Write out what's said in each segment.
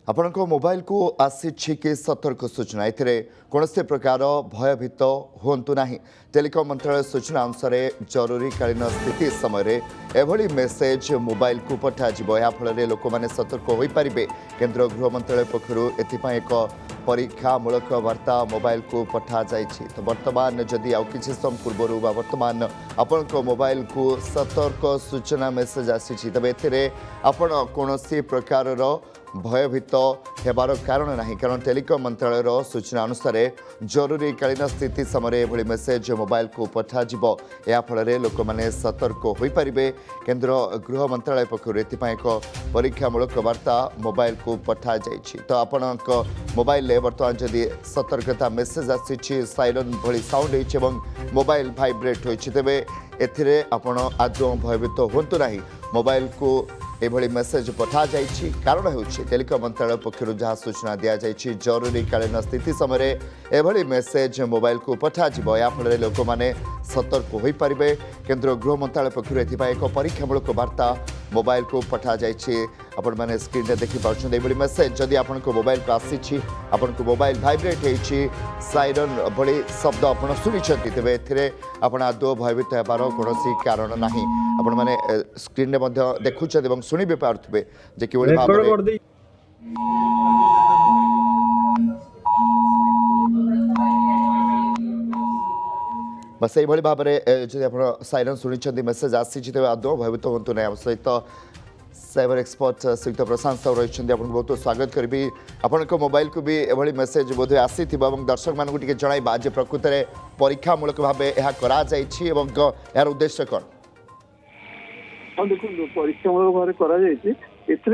आपण मोबाइल को आसी कि सतर्क सूचना ए कौन प्रकार भयभीत हूँ ना। टेलीकॉम मंत्रालय सूचना अनुसार जरूरीकालीन स्थिति समय एभली मेसेज मोबाइल को पठाଯିବ। या फल लोक मैंने सतर्क हो पारे। केंद्र गृह मंत्रालय पक्षर एक परीक्षामूलक वार्ता मोबाइल को पठा जाइए। तो वर्तमान जदि आउ किसी समय पूर्वर वर्तमान आपण मोबाइल को सतर्क सूचना मेसेज आसी तबे आपण कौन प्रकार भयभीत हेबार कारण नहीं। कारण टेलीकॉम मंत्रालय सूचना अनुसार जरूरीकालीन स्थिति समय एभली मेसेज मोबाइल को पठाଯିବ। या फल लोक मैंने सतर्क हो पारे। केंद्र गृह मंत्रालय पक्षर एक परीक्षामूलक वार्ता मोबाइल को पठा जाइए। तो आपण मोबाइल बर्तमान जदि सतर्कता मेसेज आसी साइरन भली साउंड हो मोबाइल भाइब्रेट होती तेरे एथिरे आपण आदौ भयभीत हूँ ना। मोबाइल को एभली मेसेज पठा जाइए। कारण होछि टेलीकॉम मंत्रालय पक्षर जहाँ सूचना दि जाइए जरूरीकालीन स्थिति समय एभली मेसेज मोबाइल को पठाଯିବ। या फल लोक मैंने सतर्क हो पारे। केंद्र गृह मंत्रालय पक्षर एक परीक्षामूलक वार्ता मोबाइल को पठा जाइए। आपण मैंने स्क्रीन में देखिए मेसेज जदि आपण मोबाइल को आसी आपण मोबाइल भाइब्रेट होती साइरन भली शब्द आप शुणी तेरे ए आदौ भयभीत होबार कौन कारण ना। आपण मैंने स्क्रीन में देखुं शुणी भी पारे जे कि भाव बस यही भाव में जब आप साइरन शुणी मेसेज आसी तेज आदौ भयभीत हूँ ना। सहित साइबर एक्सपर्ट श्रीयुक्त प्रशांत साहू रही बहुत स्वागत करी। आपण मोबाइल को भी एभली मेसेज बोध आसी दर्शक मानक जन आज प्रकृत में परीक्षामूलक भाव यार उद्देश्य कौन? हाँ देखो परीक्षामूलक भाव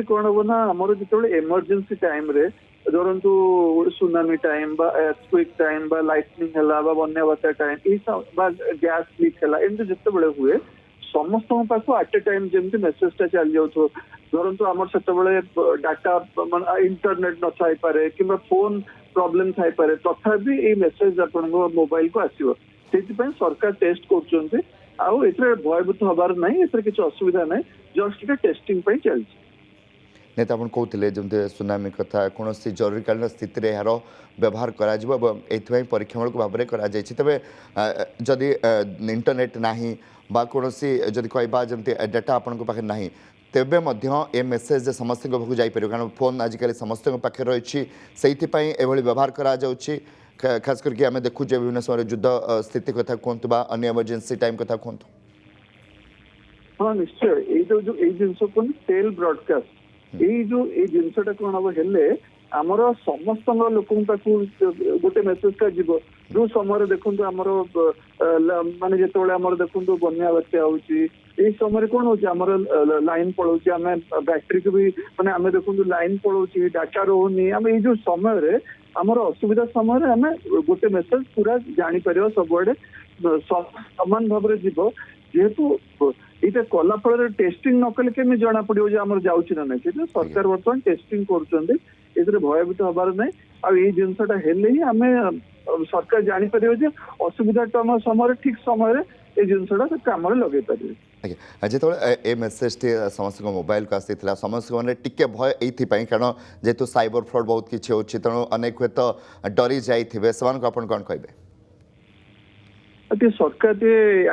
कौन हम ना आमर जो एमरजेंसी टाइम रे धरतु सुनामी टाइम एर्थक्वेक टाइम लाइटनिंग है बन्या बात्या टाइम गैस लीक है एमती जिते हुए समस्त पाख एट ए टाइम जमी मेसेजटा चली जाऊ धरतु आम से डाटा इंटरनेट न थी पारे कि फोन प्रॉब्लम थी पारे तथापि ये मेसेज आप मोबाइल को आसो से सरकार टेस्ट कर भयभीत हबार ना किसी असुविधा ना जस्ट टेस्टिंग चलती नहीं। तो आप कहते जमी सुनामी कथा कौन जरूरीकालीन स्थिति यार व्यवहार कर परीक्षामूलक भाव में जदि इंटरनेट ना कौन जदि कहवा जमी डाटा आपण पाखे ना तेबे ए मेसेज समस्त पाखक जापर। कारण फोन आजिकल समस्त पाखे रही से व्यवहार करा खास करके आम देखुचे विभिन्न समय युद्ध स्थिति कथा कहतु अन्य इमरजेंसी टाइम कथा कहतु। हाँ निश्चय ये जिन को टेल ब्रॉडकास्ट ये जिनसा कौन हम हेले आमर समस्त लोक गोटे मेसेज का जीव जो समय देखो आमर माने जो देखो बन्या बात्या होची समय कौन हो लाइन पड़ोची आम बैटरी को भी माने आम देखो लाइन पड़ोची डाटा रोनी आम ये समय आमर असुविधा समय आम गोटे मेसेज पूरा जापर सबुआड़े समान भाव में जीव जेहेतु ये कला फल टेस्टिंग न कले केमी जना पड़ो आम जाऊँच ना ना सरकार बर्तमान टेस्टिंग कर भयभीत हबार ना आई जिनसा हेले ही आम सरकार जापर असुविधा समय ठीक समय ये जिनसा कम लगे पारे। जो ए मेसेज टी समस्त मोबाइल को आसी समस्त मैंने टिके भय ये कारण जेहेतु साइबर फ्रॉड बहुत किसी हो तेणु अनेक हुए तो डरी जाइए से कौन कहे सरकार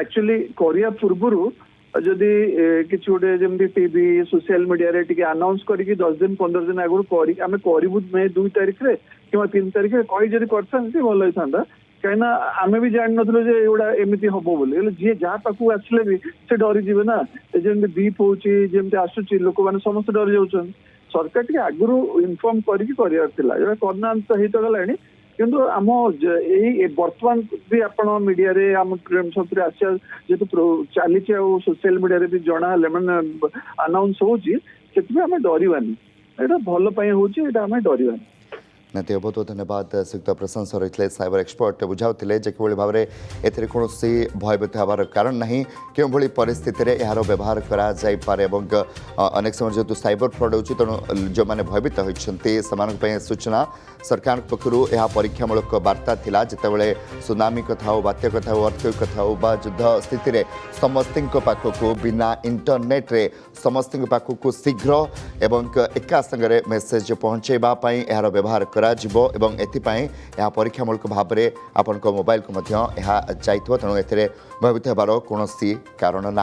एक्चुअली करिया पूर्व जदि किसी गोटे जमी टीवी सोशल मीडिया रे टिके अनाउंस करके 10 दिन 15 दिन आगुरी आम करूँ मे 2 तारिख रे कि 3 तारिख कही जब कर भल होता कहीं आम भी जान नु एगुड़ा एमती हम बोली जी जहाँ पाक आसले भी से डरी जीवे ना जमी बीप होमती आसूँ लोक मैंने समस्त डरी जाऊँ सरकार टी आगुरी इनफॉर्म करना करना तो हो गला किंतु आम बर्तमान भी आप मीडिया रे आम सब आसिया जेहेतु चली सोशल मीडिया भी जना मैंने अनाउंस होम डरवानी यहाँ भल हूँ आम डरवानी। निहाती बहुत बहुत धन्यवाद श्रीयुक्त प्रशंसा रही साइबर एक्सपर्ट बुझाते जे कि भाव में एथिरे कौन भयभीत हबार कारण ना कि परिस्थिति में यार व्यवहार करारे अनेक समय जेहतु साइबर फ्रॉड हो तेणु जो मैंने भयभीत होती सूचना सरकार पक्षर यह परीक्षामूलक वार्ता थिला जितेबाला सुनामी कथा हो बात्या कथा हो अर्थक्वेक कथा हो बा युद्ध स्थिति में समस्त पाखक बिना इंटरनेट रे समस्त पाखक शीघ्र एवं एका संगे मेसेज पहुँचेवाई यार व्यवहार यह परीक्षामूलक भाव में आपण मोबाइल को तेणु भयभीत होबार कौन कारण ना।